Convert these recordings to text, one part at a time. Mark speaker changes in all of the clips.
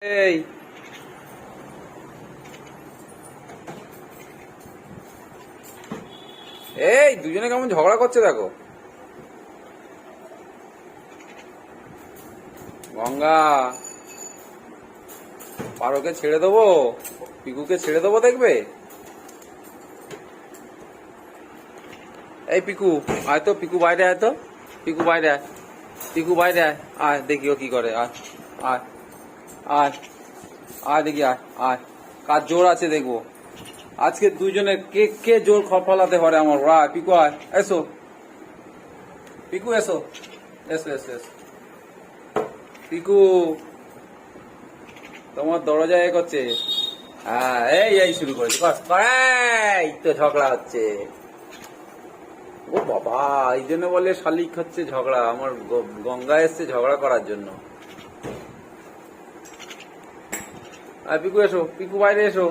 Speaker 1: এই এই দুজনে কেমন ঝগড়া করছে দেখো। গঙ্গা পারোকে ছেড়ে দেবো, পিকুকে ছেড়ে দেবো দেখবে। এই পিকু আয় তো, পিকু বাইরে আয় তো, পিকু বাইরে আয়, পিকু বাইরে আয়, আয় দেখিও কি করে। আয় আয় আয় আয় দেখি, আয় আয়, কার জোর আছে দেখবো আজকে। দুজনে কে কে জোর ফলাতে পারে আমার। আয় পিকু আয়, এসো পিকু এসো, এসো এসো এসো পিকু, তোমার দরজায় এ করছে। হ্যাঁ এই এই শুরু করেছে, এই তো ঝগড়া হচ্ছে। ও বাবা, এই জন্য বলে শালিক হচ্ছে ঝগড়া। আমার গঙ্গা এসছে ঝগড়া করার জন্য। আর পিকু এসো, পিকু বাইরে এসো।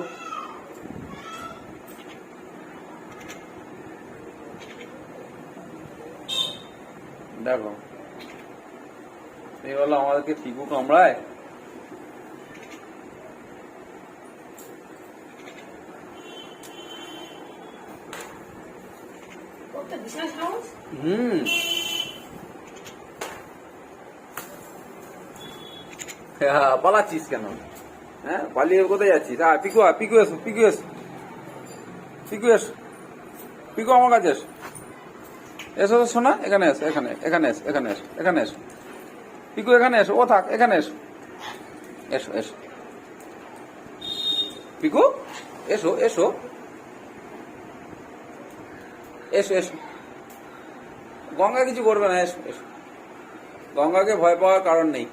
Speaker 1: দেখো এই বলো আমাদেরকে পিকু কামড়ায়। পালাচ্ছিস কেন? হ্যাঁ পালিয়ে কোথায় যাচ্ছিস? পিকু পিকু এসো, পিকু এসো, পিকু এসো, পিকু আমার কাছে এসো, এসো শোনা, এখানে এসো, এখানে এখানে এসো, এখানে এসো, এখানে এসো পিকু, এখানে এসো। ও থাক, এখানে এসো, এসো এসো পিকু, এসো এসো এসো এসো। গঙ্গা কিছু করবে না, এসো এসো। গঙ্গাকে ভয় পাওয়ার কারণ নেই।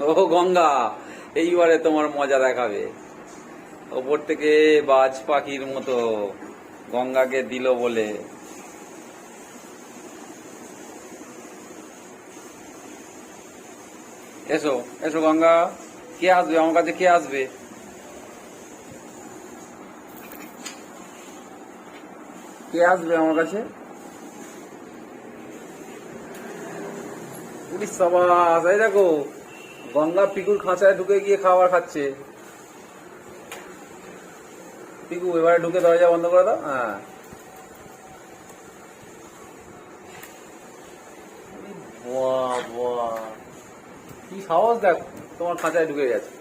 Speaker 1: ও গঙ্গা এইবারে তোমার মজা দেখাবে। ওপর থেকে বাজ পাখির মতো গঙ্গাকে দিল বলে। এসো এসো গঙ্গা, কে আসবে আমার কাছে? কে আসবে? কে আসবে আমার কাছে? পুলিশ সবাই, এই দেখো গঙ্গা পিকুর খাঁচায় ঢুকে গিয়ে খাবার খাচ্ছে। পিকু এবারে ঢুকে দরজা বন্ধ করে দাও। হ্যাঁ কি সাহস, দেখ তোমার খাঁচায় ঢুকে গেছে।